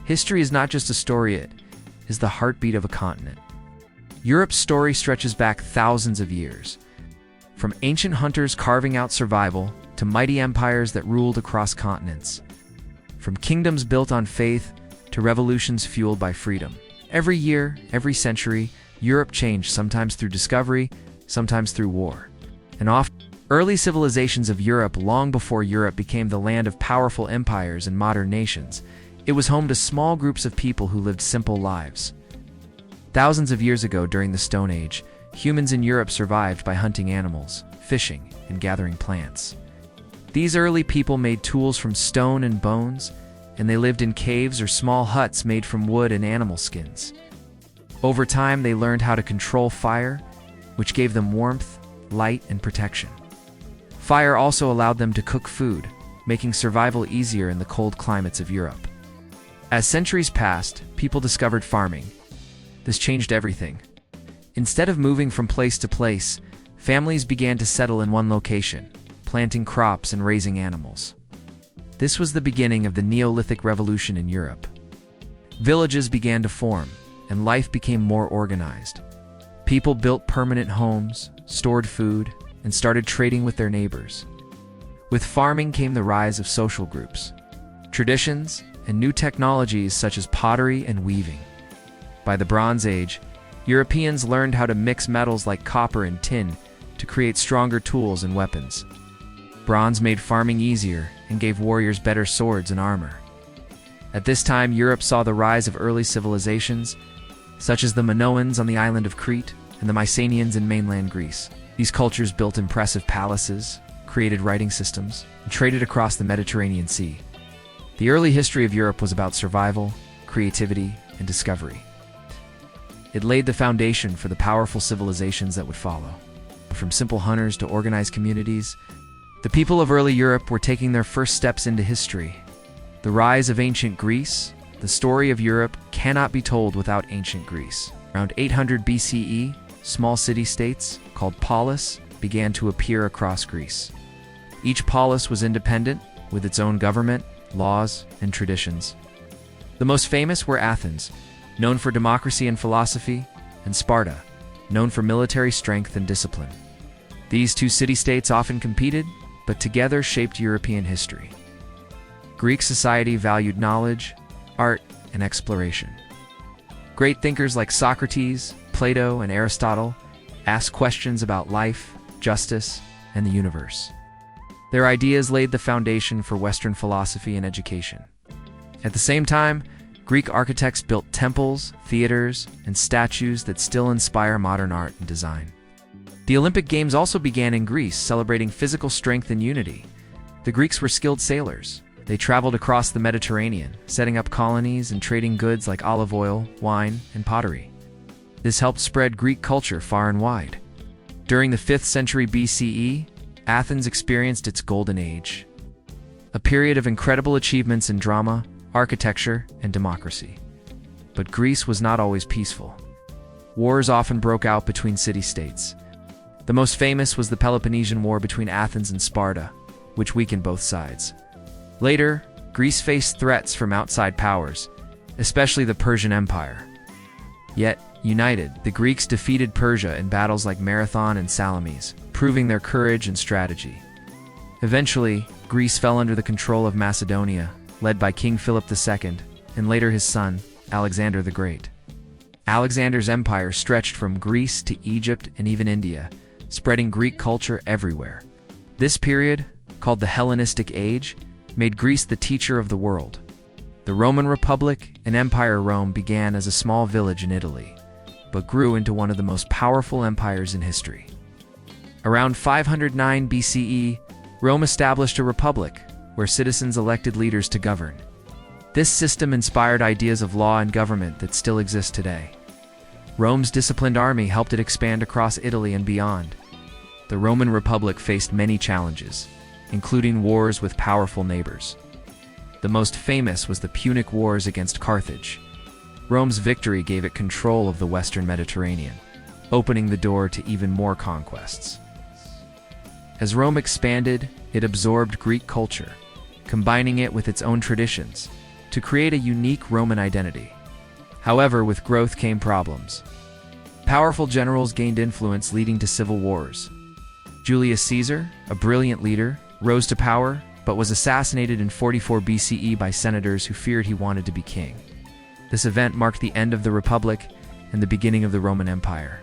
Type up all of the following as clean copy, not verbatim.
History is not just a story, it is the heartbeat of a continent. Europe's story stretches back thousands of years, from ancient hunters carving out survival to mighty empires that ruled across continents. From kingdoms built on faith to revolutions fueled by freedom. Every year, every century, Europe changed, sometimes through discovery, sometimes through war. And often, early civilizations of Europe, long before Europe became the land of powerful empires and modern nations, it was home to small groups of people who lived simple lives. Thousands of years ago, during the Stone Age, humans in Europe survived by hunting animals, fishing, and gathering plants. These early people made tools from stone and bones, and they lived in caves or small huts made from wood and animal skins. Over time, they learned how to control fire, which gave them warmth, light, and protection. Fire also allowed them to cook food, making survival easier in the cold climates of Europe. As centuries passed, people discovered farming. This changed everything. Instead of moving from place to place, families began to settle in one location, planting crops and raising animals. This was the beginning of the Neolithic Revolution in Europe. Villages began to form, and life became more organized. People built permanent homes, stored food, and started trading with their neighbors. With farming came the rise of social groups, traditions, and new technologies such as pottery and weaving. By the Bronze Age, Europeans learned how to mix metals like copper and tin to create stronger tools and weapons. Bronze made farming easier and gave warriors better swords and armor. At this time, Europe saw the rise of early civilizations, such as the Minoans on the island of Crete and the Mycenaeans in mainland Greece. These cultures built impressive palaces, created writing systems, and traded across the Mediterranean Sea. The early history of Europe was about survival, creativity, and discovery. It laid the foundation for the powerful civilizations that would follow. From simple hunters to organized communities, the people of early Europe were taking their first steps into history. The rise of ancient Greece. The story of Europe cannot be told without ancient Greece. Around 800 BCE, small city-states, called polis, began to appear across Greece. Each polis was independent, with its own government, laws, and traditions. The most famous were Athens, known for democracy and philosophy, and Sparta, known for military strength and discipline. These two city-states often competed, but together shaped European history. Greek society valued knowledge, art, and exploration. Great thinkers like Socrates, Plato, and Aristotle asked questions about life, justice, and the universe. Their ideas laid the foundation for Western philosophy and education. At the same time, Greek architects built temples, theaters, and statues that still inspire modern art and design. The Olympic Games also began in Greece, celebrating physical strength and unity. The Greeks were skilled sailors. They traveled across the Mediterranean, setting up colonies and trading goods like olive oil, wine, and pottery. This helped spread Greek culture far and wide. During the 5th century BCE, Athens experienced its golden age, a period of incredible achievements in drama, architecture, and democracy. But Greece was not always peaceful. Wars often broke out between city-states. The most famous was the Peloponnesian War between Athens and Sparta, which weakened both sides. Later, Greece faced threats from outside powers, especially the Persian Empire. Yet, united, the Greeks defeated Persia in battles like Marathon and Salamis, proving their courage and strategy. Eventually, Greece fell under the control of Macedonia, led by King Philip II, and later his son, Alexander the Great. Alexander's empire stretched from Greece to Egypt and even India, spreading Greek culture everywhere. This period, called the Hellenistic Age, made Greece the teacher of the world. The Roman Republic and Empire Rome began as a small village in Italy, but grew into one of the most powerful empires in history. Around 509 BCE, Rome established a republic, where citizens elected leaders to govern. This system inspired ideas of law and government that still exist today. Rome's disciplined army helped it expand across Italy and beyond. The Roman Republic faced many challenges, including wars with powerful neighbors. The most famous was the Punic Wars against Carthage. Rome's victory gave it control of the Western Mediterranean, opening the door to even more conquests. As Rome expanded, it absorbed Greek culture, combining it with its own traditions to create a unique Roman identity. However, with growth came problems. Powerful generals gained influence, leading to civil wars. Julius Caesar, a brilliant leader, rose to power, but was assassinated in 44 BCE by senators who feared he wanted to be king. This event marked the end of the Republic and the beginning of the Roman Empire.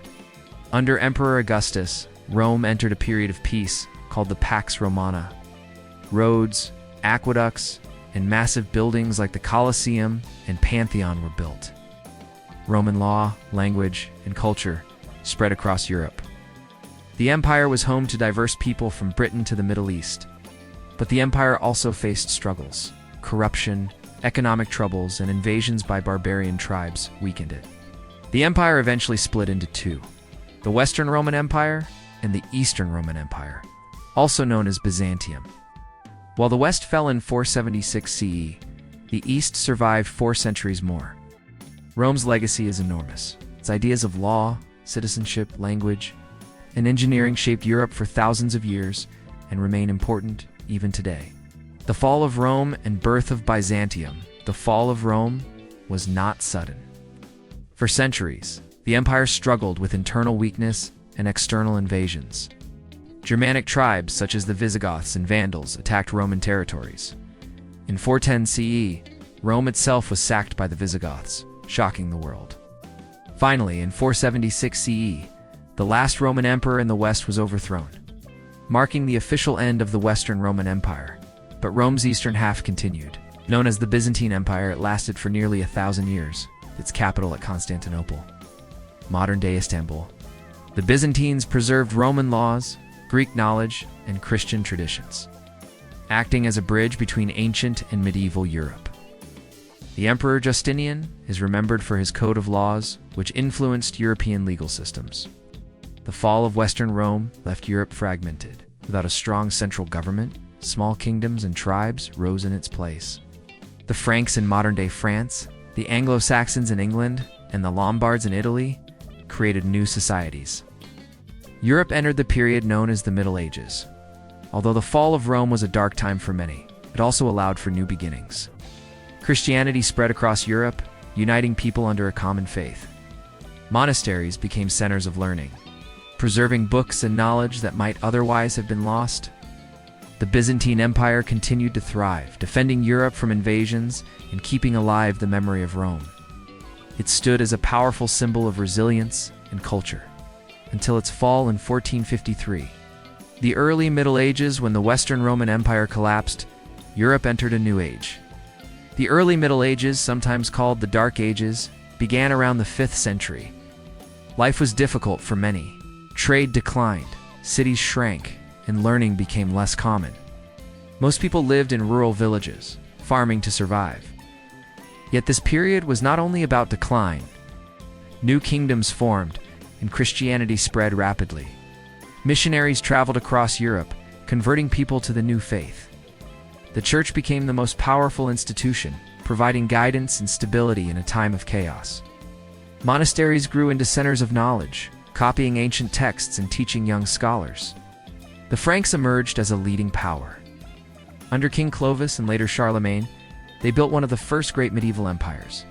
Under Emperor Augustus, Rome entered a period of peace called the Pax Romana. Roads, aqueducts, and massive buildings like the Colosseum and Pantheon were built. Roman law, language, and culture spread across Europe. The empire was home to diverse people from Britain to the Middle East. But the empire also faced struggles. Corruption, economic troubles, and invasions by barbarian tribes weakened it. The empire eventually split into two: the Western Roman Empire and the Eastern Roman Empire, also known as Byzantium. While the West fell in 476 CE, the East survived 4 centuries more. Rome's legacy is enormous. Its ideas of law, citizenship, language, and engineering shaped Europe for thousands of years and remain important even today. The fall of Rome and birth of Byzantium. The fall of Rome was not sudden. For centuries, the empire struggled with internal weakness and external invasions. Germanic tribes such as the Visigoths and Vandals attacked Roman territories. In 410 CE, Rome itself was sacked by the Visigoths, shocking the world. Finally, in 476 CE, the last Roman emperor in the West was overthrown, marking the official end of the Western Roman Empire. But Rome's eastern half continued. Known as the Byzantine Empire, it lasted for nearly 1,000 years, its capital at Constantinople, modern-day Istanbul. The Byzantines preserved Roman laws, Greek knowledge, and Christian traditions, acting as a bridge between ancient and medieval Europe. The Emperor Justinian is remembered for his code of laws, which influenced European legal systems. The fall of Western Rome left Europe fragmented. Without a strong central government, small kingdoms and tribes rose in its place. The Franks in modern-day France, the Anglo-Saxons in England, and the Lombards in Italy created new societies. Europe entered the period known as the Middle Ages. Although the fall of Rome was a dark time for many, it also allowed for new beginnings. Christianity spread across Europe, uniting people under a common faith. Monasteries became centers of learning, preserving books and knowledge that might otherwise have been lost. The Byzantine Empire continued to thrive, defending Europe from invasions and keeping alive the memory of Rome. It stood as a powerful symbol of resilience and culture, until its fall in 1453. The early Middle Ages, when the Western Roman Empire collapsed, Europe entered a new age. The early Middle Ages, sometimes called the Dark Ages, began around the 5th century. Life was difficult for many. Trade declined, cities shrank, and learning became less common. Most people lived in rural villages, farming to survive. Yet this period was not only about decline. New kingdoms formed, and Christianity spread rapidly. Missionaries traveled across Europe, converting people to the new faith. The church became the most powerful institution, providing guidance and stability in a time of chaos. Monasteries grew into centers of knowledge, copying ancient texts and teaching young scholars. The Franks emerged as a leading power. Under King Clovis and later Charlemagne, they built one of the first great medieval empires.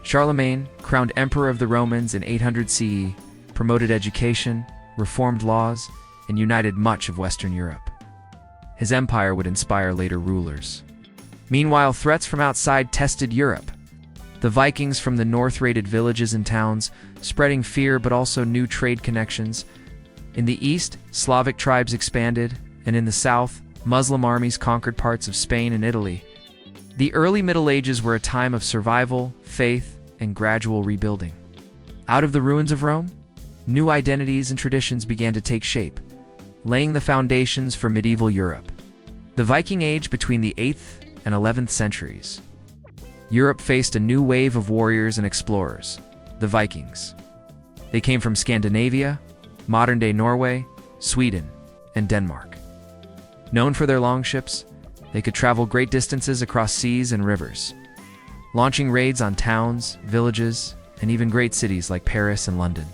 Charlemagne, crowned emperor of the Romans in 800 CE, promoted education, reformed laws, and united much of Western Europe. His empire would inspire later rulers. Meanwhile, threats from outside tested Europe. The Vikings from the north raided villages and towns, spreading fear but also new trade connections. In the east, Slavic tribes expanded, and in the south, Muslim armies conquered parts of Spain and Italy. The early Middle Ages were a time of survival, faith, and gradual rebuilding. Out of the ruins of Rome, new identities and traditions began to take shape, laying the foundations for medieval Europe. The Viking Age, between the 8th and 11th centuries. Europe faced a new wave of warriors and explorers, the Vikings. They came from Scandinavia, modern-day Norway, Sweden, and Denmark. Known for their longships, they could travel great distances across seas and rivers, launching raids on towns, villages, and even great cities like Paris and London.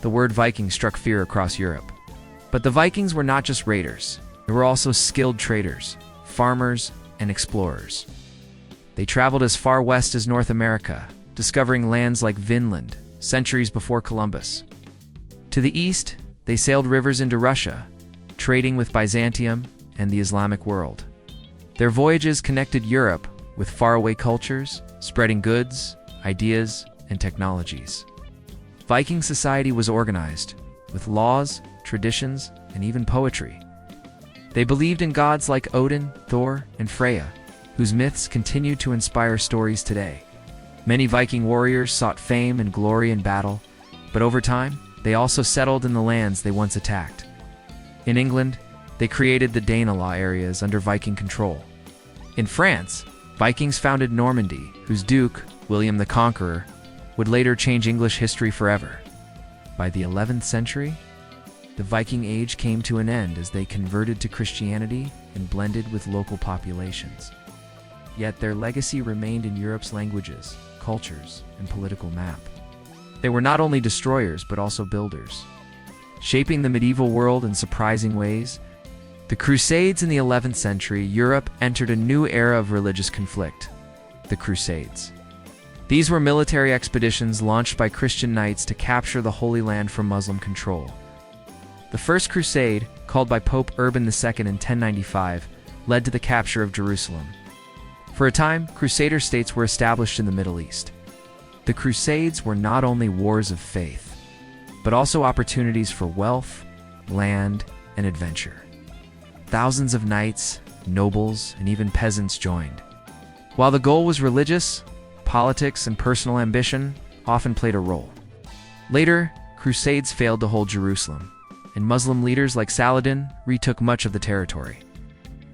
The word Viking struck fear across Europe. But the Vikings were not just raiders. They were also skilled traders, farmers, and explorers. They traveled as far west as North America, discovering lands like Vinland, centuries before Columbus. To the east, they sailed rivers into Russia, trading with Byzantium and the Islamic world. Their voyages connected Europe with faraway cultures, spreading goods, ideas, and technologies. Viking society was organized, with laws, traditions, and even poetry. They believed in gods like Odin, Thor, and Freya, whose myths continue to inspire stories today. Many Viking warriors sought fame and glory in battle, but over time, they also settled in the lands they once attacked. In England, they created the Danelaw areas under Viking control. In France, Vikings founded Normandy, whose duke, William the Conqueror, would later change English history forever. By the 11th century, the Viking Age came to an end as they converted to Christianity and blended with local populations. Yet their legacy remained in Europe's languages, cultures, and political map. They were not only destroyers but also builders. Shaping the medieval world in surprising ways, the Crusades in the 11th century, Europe entered a new era of religious conflict, the Crusades. These were military expeditions launched by Christian knights to capture the Holy Land from Muslim control. The First Crusade, called by Pope Urban II in 1095, led to the capture of Jerusalem. For a time, Crusader states were established in the Middle East. The Crusades were not only wars of faith, but also opportunities for wealth, land, and adventure. Thousands of knights, nobles, and even peasants joined. While the goal was religious, politics and personal ambition often played a role. Later, Crusades failed to hold Jerusalem, and Muslim leaders like Saladin retook much of the territory.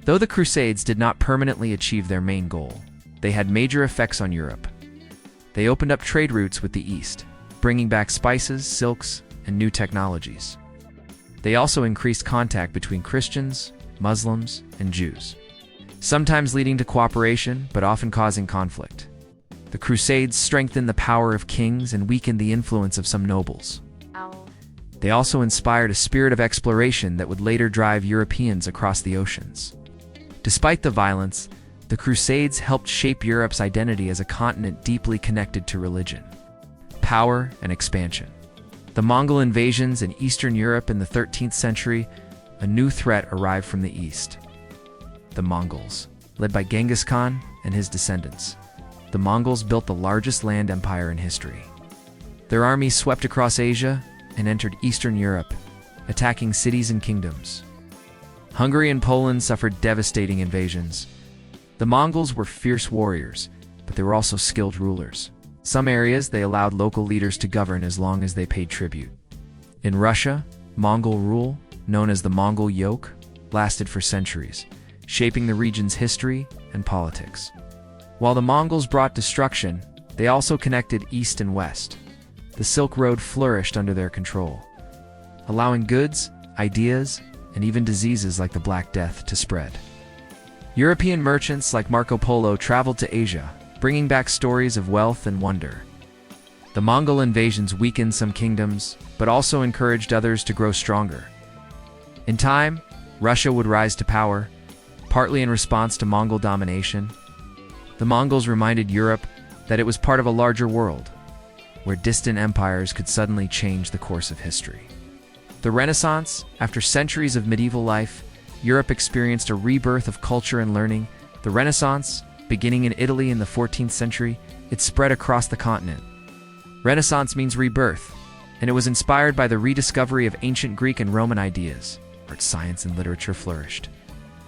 Though the Crusades did not permanently achieve their main goal, they had major effects on Europe. They opened up trade routes with the East, bringing back spices, silks, and new technologies. They also increased contact between Christians, Muslims, and Jews, sometimes leading to cooperation but often causing conflict. The Crusades strengthened the power of kings and weakened the influence of some nobles. They also inspired a spirit of exploration that would later drive Europeans across the oceans. Despite the violence, the Crusades helped shape Europe's identity as a continent deeply connected to religion, power, and expansion. The Mongol invasions in Eastern Europe in the 13th century, a new threat arrived from the east. The Mongols, led by Genghis Khan and his descendants. The Mongols built the largest land empire in history. Their armies swept across Asia and entered Eastern Europe, attacking cities and kingdoms. Hungary and Poland suffered devastating invasions. The Mongols were fierce warriors, but they were also skilled rulers. Some areas they allowed local leaders to govern as long as they paid tribute. In Russia, Mongol rule, known as the Mongol Yoke, lasted for centuries, shaping the region's history and politics. While the Mongols brought destruction, they also connected East and West. The Silk Road flourished under their control, allowing goods, ideas, and even diseases like the Black Death to spread. European merchants like Marco Polo traveled to Asia, bringing back stories of wealth and wonder. The Mongol invasions weakened some kingdoms, but also encouraged others to grow stronger. In time, Russia would rise to power, partly in response to Mongol domination. The Mongols reminded Europe that it was part of a larger world, where distant empires could suddenly change the course of history. The Renaissance, after centuries of medieval life, Europe experienced a rebirth of culture and learning. The Renaissance, beginning in Italy in the 14th century, it spread across the continent. Renaissance means rebirth, and it was inspired by the rediscovery of ancient Greek and Roman ideas. Art, science, and literature flourished.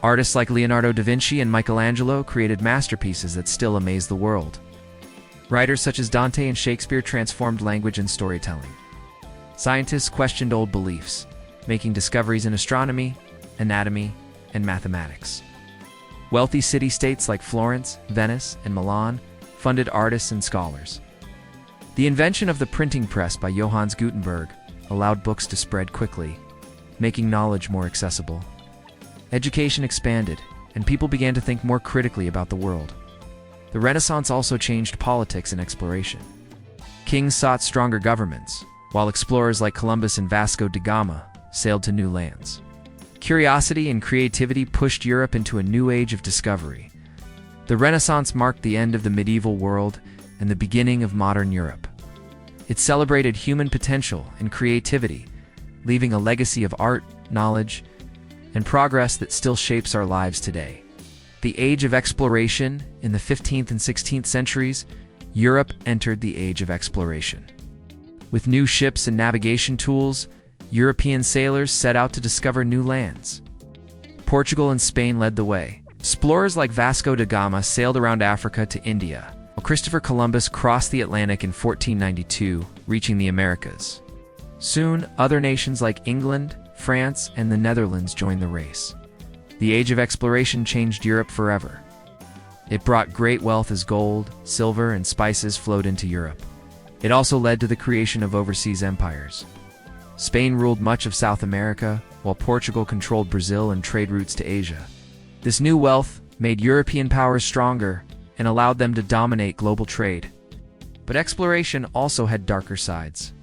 Artists like Leonardo da Vinci and Michelangelo created masterpieces that still amaze the world. Writers such as Dante and Shakespeare transformed language and storytelling. Scientists questioned old beliefs, making discoveries in astronomy, anatomy, and mathematics. Wealthy city-states like Florence, Venice, and Milan funded artists and scholars. The invention of the printing press by Johannes Gutenberg allowed books to spread quickly, making knowledge more accessible. Education expanded, and people began to think more critically about the world. The Renaissance also changed politics and exploration. Kings sought stronger governments, while explorers like Columbus and Vasco da Gama sailed to new lands. Curiosity and creativity pushed Europe into a new age of discovery. The Renaissance marked the end of the medieval world and the beginning of modern Europe. It celebrated human potential and creativity, leaving a legacy of art, knowledge, and progress that still shapes our lives today. The Age of Exploration. In the 15th and 16th centuries, Europe entered the Age of Exploration. With new ships and navigation tools, European sailors set out to discover new lands. Portugal and Spain led the way. Explorers like Vasco da Gama sailed around Africa to India, while Christopher Columbus crossed the Atlantic in 1492, reaching the Americas. Soon, other nations like England, France, and the Netherlands joined the race. The Age of Exploration changed Europe forever. It brought great wealth as gold, silver, and spices flowed into Europe. It also led to the creation of overseas empires. Spain ruled much of South America, while Portugal controlled Brazil and trade routes to Asia. This new wealth made European powers stronger and allowed them to dominate global trade. But exploration also had darker sides.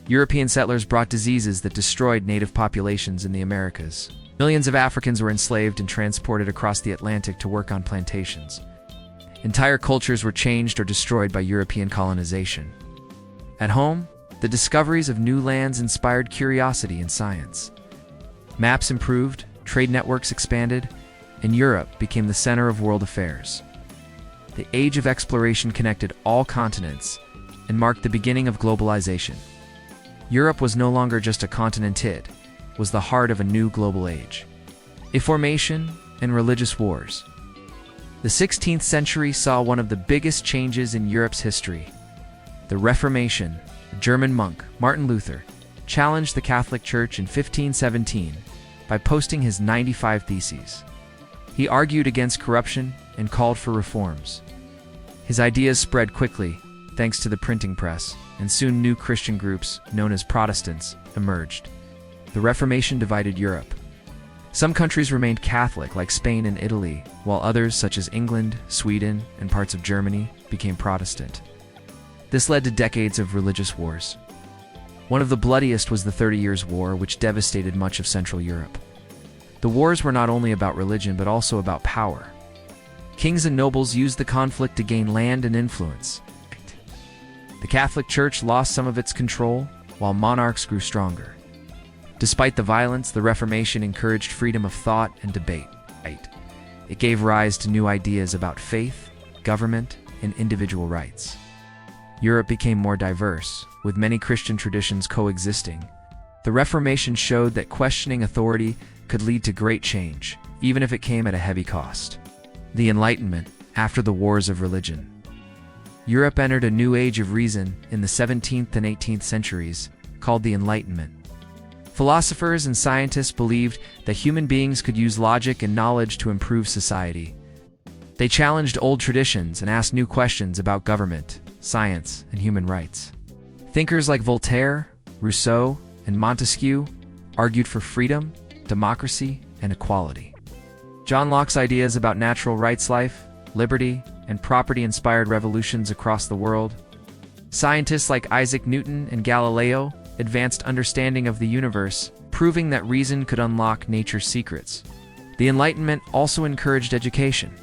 European settlers brought diseases that destroyed native populations in the Americas. Millions of Africans were enslaved and transported across the Atlantic to work on plantations. Entire cultures were changed or destroyed by European colonization. At home, the discoveries of new lands inspired curiosity in science. Maps improved, trade networks expanded, and Europe became the center of world affairs. The Age of Exploration connected all continents and marked the beginning of globalization. Europe was no longer just a continent, it was the heart of a new global age. Reformation and religious wars. The 16th century saw one of the biggest changes in Europe's history. The Reformation. A German monk, Martin Luther, challenged the Catholic Church in 1517 by posting his 95 Theses. He argued against corruption and called for reforms. His ideas spread quickly, thanks to the printing press, and soon new Christian groups, known as Protestants, emerged. The Reformation divided Europe. Some countries remained Catholic, like Spain and Italy, while others, such as England, Sweden, and parts of Germany, became Protestant. This led to decades of religious wars. One of the bloodiest was the 30 Years' War, which devastated much of Central Europe. The wars were not only about religion, but also about power. Kings and nobles used the conflict to gain land and influence. The Catholic Church lost some of its control, while monarchs grew stronger. Despite the violence, the Reformation encouraged freedom of thought and debate. It gave rise to new ideas about faith, government, and individual rights. Europe became more diverse, with many Christian traditions coexisting. The Reformation showed that questioning authority could lead to great change, even if it came at a heavy cost. The Enlightenment. After the wars of religion, Europe entered a new age of reason in the 17th and 18th centuries, called the Enlightenment. Philosophers and scientists believed that human beings could use logic and knowledge to improve society. They challenged old traditions and asked new questions about government, science, and human rights. Thinkers like Voltaire, Rousseau, and Montesquieu argued for freedom, democracy, and equality. John Locke's ideas about natural rights, life, liberty, and property inspired revolutions across the world. Scientists like Isaac Newton and Galileo advanced understanding of the universe, proving that reason could unlock nature's secrets. The Enlightenment also encouraged education.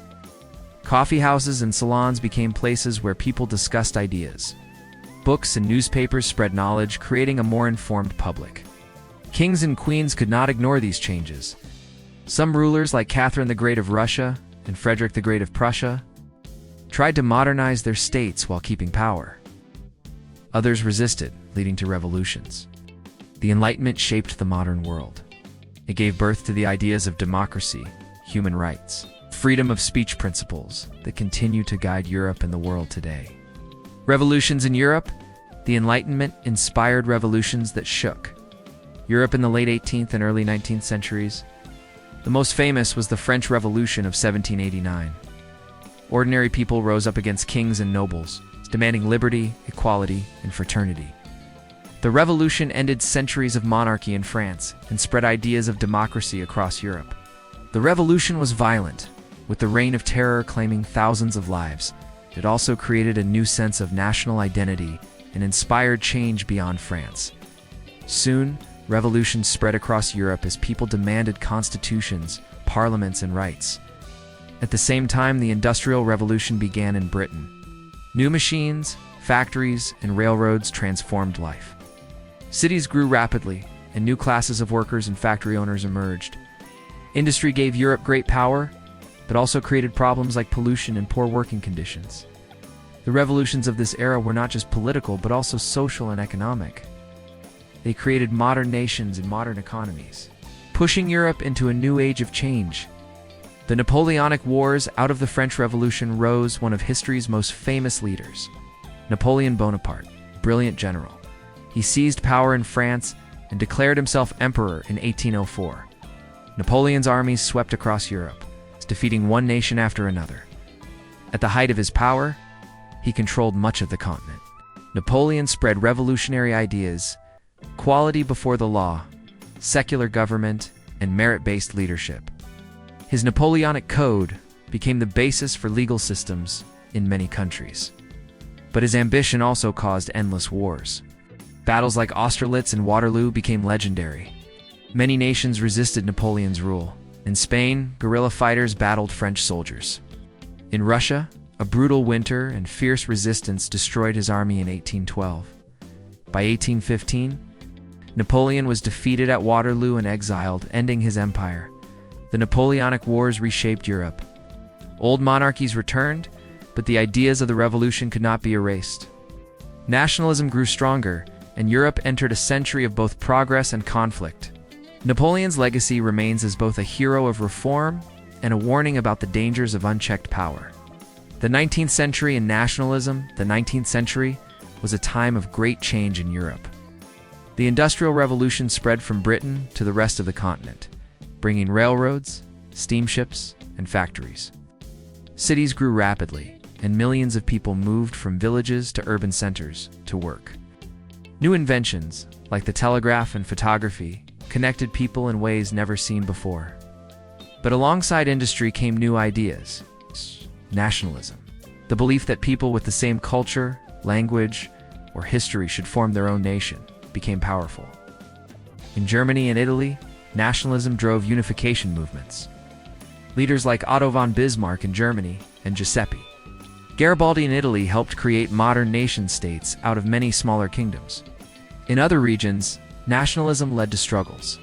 Coffee houses and salons became places where people discussed ideas. Books and newspapers spread knowledge, creating a more informed public. Kings and queens could not ignore these changes. Some rulers, like Catherine the Great of Russia and Frederick the Great of Prussia, tried to modernize their states while keeping power. Others resisted, leading to revolutions. The Enlightenment shaped the modern world. It gave birth to the ideas of democracy, human rights, freedom of speech principles that continue to guide Europe and the world today. Revolutions in Europe. The Enlightenment inspired revolutions that shook Europe in the late 18th and early 19th centuries. The most famous was the French Revolution of 1789. Ordinary people rose up against kings and nobles, demanding liberty, equality, and fraternity. The revolution ended centuries of monarchy in France and spread ideas of democracy across Europe. The revolution was violent, with the Reign of Terror claiming thousands of lives. It also created a new sense of national identity and inspired change beyond France. Soon, revolutions spread across Europe as people demanded constitutions, parliaments, and rights. At the same time, the Industrial Revolution began in Britain. New machines, factories, and railroads transformed life. Cities grew rapidly, and new classes of workers and factory owners emerged. Industry gave Europe great power, but also created problems like pollution and poor working conditions. The revolutions of this era were not just political, but also social and economic. They created modern nations and modern economies, pushing Europe into a new age of change. The Napoleonic Wars. Out of the French Revolution rose one of history's most famous leaders, Napoleon Bonaparte, brilliant general. He seized power in France and declared himself emperor in 1804. Napoleon's armies swept across Europe, defeating one nation after another. At the height of his power, he controlled much of the continent. Napoleon spread revolutionary ideas, equality before the law, secular government, and merit-based leadership. His Napoleonic Code became the basis for legal systems in many countries. But his ambition also caused endless wars. Battles like Austerlitz and Waterloo became legendary. Many nations resisted Napoleon's rule. In Spain, guerrilla fighters battled French soldiers. In Russia, a brutal winter and fierce resistance destroyed his army in 1812. By 1815, Napoleon was defeated at Waterloo and exiled, ending his empire. The Napoleonic Wars reshaped Europe. Old monarchies returned, but the ideas of the revolution could not be erased. Nationalism grew stronger, and Europe entered a century of both progress and conflict. Napoleon's legacy remains as both a hero of reform and a warning about the dangers of unchecked power. The 19th century and nationalism. The 19th century was a time of great change in Europe. The Industrial Revolution spread from Britain to the rest of the continent, bringing railroads, steamships, and factories. Cities grew rapidly, and millions of people moved from villages to urban centers to work. New inventions, like the telegraph and photography, connected people in ways never seen before. But alongside industry came new ideas. Nationalism, the belief that people with the same culture, language, or history should form their own nation, became powerful. In Germany and Italy, nationalism drove unification movements. Leaders like Otto von Bismarck in Germany and Giuseppe Garibaldi in Italy helped create modern nation-states out of many smaller kingdoms. In other regions, nationalism led to struggles.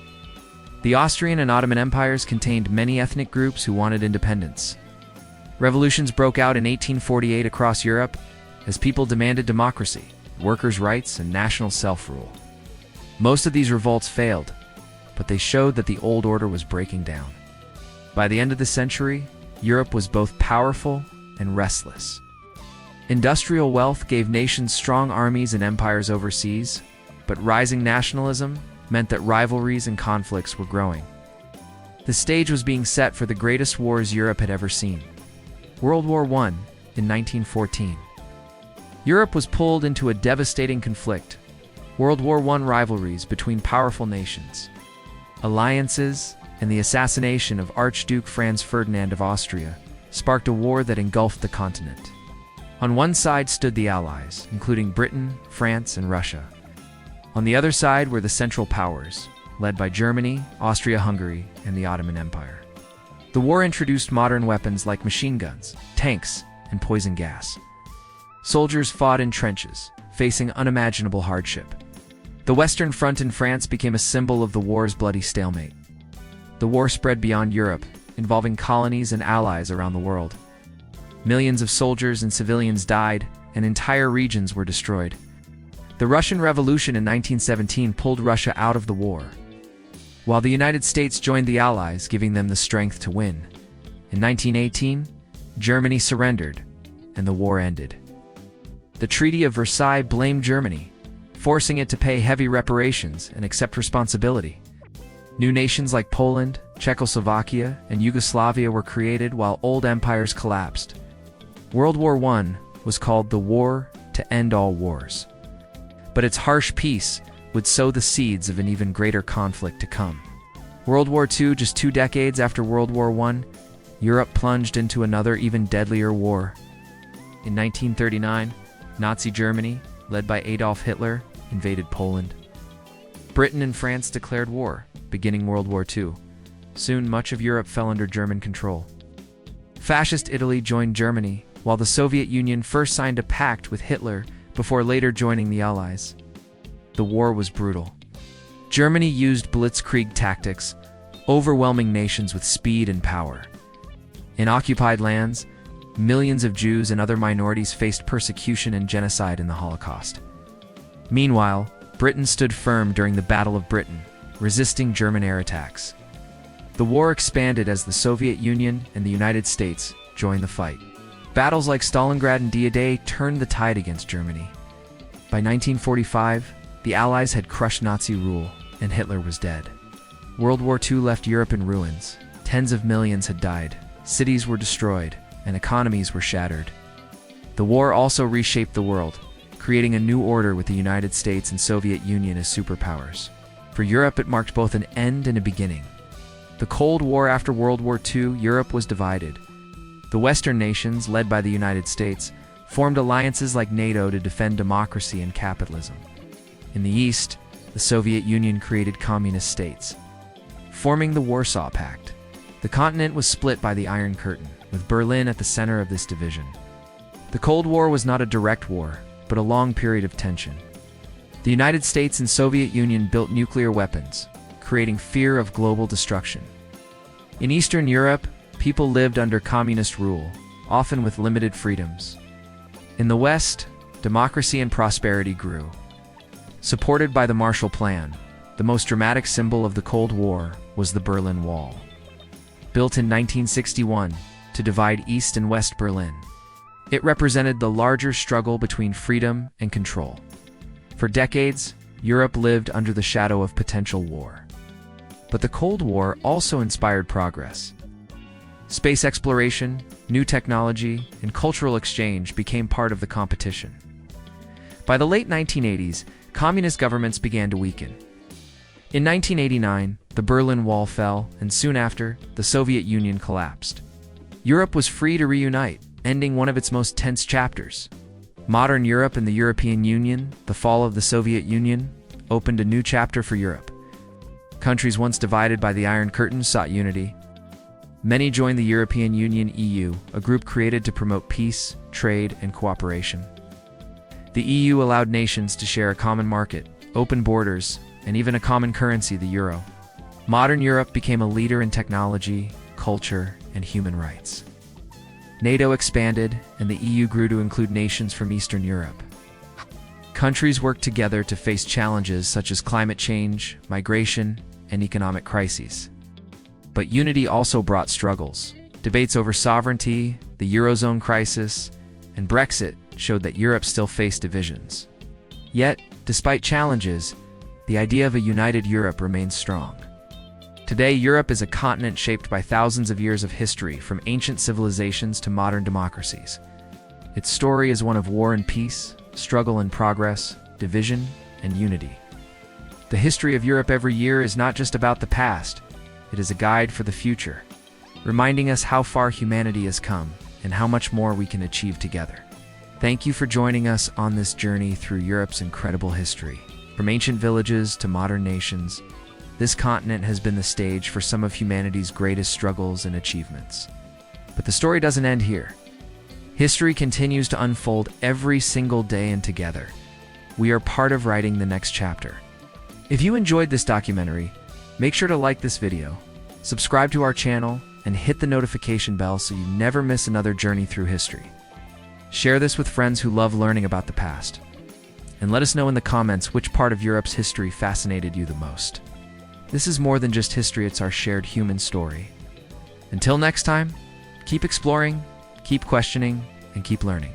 The Austrian and Ottoman empires contained many ethnic groups who wanted independence. Revolutions broke out in 1848 across Europe as people demanded democracy, workers' rights, and national self-rule. Most of these revolts failed, but they showed that the old order was breaking down. By the end of the century, Europe was both powerful and restless. Industrial wealth gave nations strong armies and empires overseas, but rising nationalism meant that rivalries and conflicts were growing. The stage was being set for the greatest wars Europe had ever seen. World War I in 1914. Europe was pulled into a devastating conflict. World War I rivalries between powerful nations, alliances, and the assassination of Archduke Franz Ferdinand of Austria sparked a war that engulfed the continent. On one side stood the Allies, including Britain, France, and Russia. On the other side were the Central Powers, led by Germany, Austria-Hungary, and the Ottoman Empire. The war introduced modern weapons like machine guns, tanks, and poison gas. Soldiers fought in trenches, facing unimaginable hardship. The Western Front in France became a symbol of the war's bloody stalemate. The war spread beyond Europe, involving colonies and allies around the world. Millions of soldiers and civilians died, and entire regions were destroyed. The Russian Revolution in 1917 pulled Russia out of the war, while the United States joined the Allies, giving them the strength to win. In 1918, Germany surrendered, and the war ended. The Treaty of Versailles blamed Germany, forcing it to pay heavy reparations and accept responsibility. New nations like Poland, Czechoslovakia, and Yugoslavia were created while old empires collapsed. World War I was called the War to End All Wars. But its harsh peace would sow the seeds of an even greater conflict to come. World War II, just 2 decades after World War I, Europe plunged into another even deadlier war. In 1939, Nazi Germany, led by Adolf Hitler, invaded Poland. Britain and France declared war, beginning World War II. Soon, much of Europe fell under German control. Fascist Italy joined Germany, while the Soviet Union first signed a pact with Hitler before later joining the Allies. The war was brutal. Germany used blitzkrieg tactics, overwhelming nations with speed and power. In occupied lands, millions of Jews and other minorities faced persecution and genocide in the Holocaust. Meanwhile, Britain stood firm during the Battle of Britain, resisting German air attacks. The war expanded as the Soviet Union and the United States joined the fight. Battles like Stalingrad and D-Day turned the tide against Germany. By 1945, the Allies had crushed Nazi rule, and Hitler was dead. World War II left Europe in ruins. Tens of millions had died, cities were destroyed, and economies were shattered. The war also reshaped the world, creating a new order with the United States and Soviet Union as superpowers. For Europe, it marked both an end and a beginning. The Cold War. After World War II, Europe was divided. The Western nations, led by the United States, formed alliances like NATO to defend democracy and capitalism. In the East, the Soviet Union created communist states, forming the Warsaw Pact. The continent was split by the Iron Curtain, with Berlin at the center of this division. The Cold War was not a direct war, but a long period of tension. The United States and Soviet Union built nuclear weapons, creating fear of global destruction. In Eastern Europe, people lived under communist rule, often with limited freedoms. In the West, democracy and prosperity grew. Supported by the Marshall Plan, the most dramatic symbol of the Cold War was the Berlin Wall. Built in 1961 to divide East and West Berlin, it represented the larger struggle between freedom and control. For decades, Europe lived under the shadow of potential war. But the Cold War also inspired progress. Space exploration, new technology, and cultural exchange became part of the competition. By the late 1980s, communist governments began to weaken. In 1989, the Berlin Wall fell, and soon after, the Soviet Union collapsed. Europe was free to reunite, ending one of its most tense chapters. Modern Europe and the European Union, the fall of the Soviet Union, opened a new chapter for Europe. Countries once divided by the Iron Curtain sought unity. Many joined the European Union (EU), a group created to promote peace, trade, and cooperation. The EU allowed nations to share a common market, open borders, and even a common currency, the euro. Modern Europe became a leader in technology, culture, and human rights. NATO expanded, and the EU grew to include nations from Eastern Europe. Countries worked together to face challenges such as climate change, migration, and economic crises. But unity also brought struggles. Debates over sovereignty, the Eurozone crisis, and Brexit showed that Europe still faced divisions. Yet, despite challenges, the idea of a united Europe remains strong. Today, Europe is a continent shaped by thousands of years of history, from ancient civilizations to modern democracies. Its story is one of war and peace, struggle and progress, division and unity. The history of Europe every year is not just about the past, it is a guide for the future, reminding us how far humanity has come and how much more we can achieve together. Thank you for joining us on this journey through Europe's incredible history. From ancient villages to modern nations, this continent has been the stage for some of humanity's greatest struggles and achievements. But the story doesn't end here. History continues to unfold every single day, and together, we are part of writing the next chapter. If you enjoyed this documentary, make sure to like this video, subscribe to our channel, and hit the notification bell so you never miss another journey through history. Share this with friends who love learning about the past. And let us know in the comments which part of Europe's history fascinated you the most. This is more than just history, it's our shared human story. Until next time, keep exploring, keep questioning, and keep learning.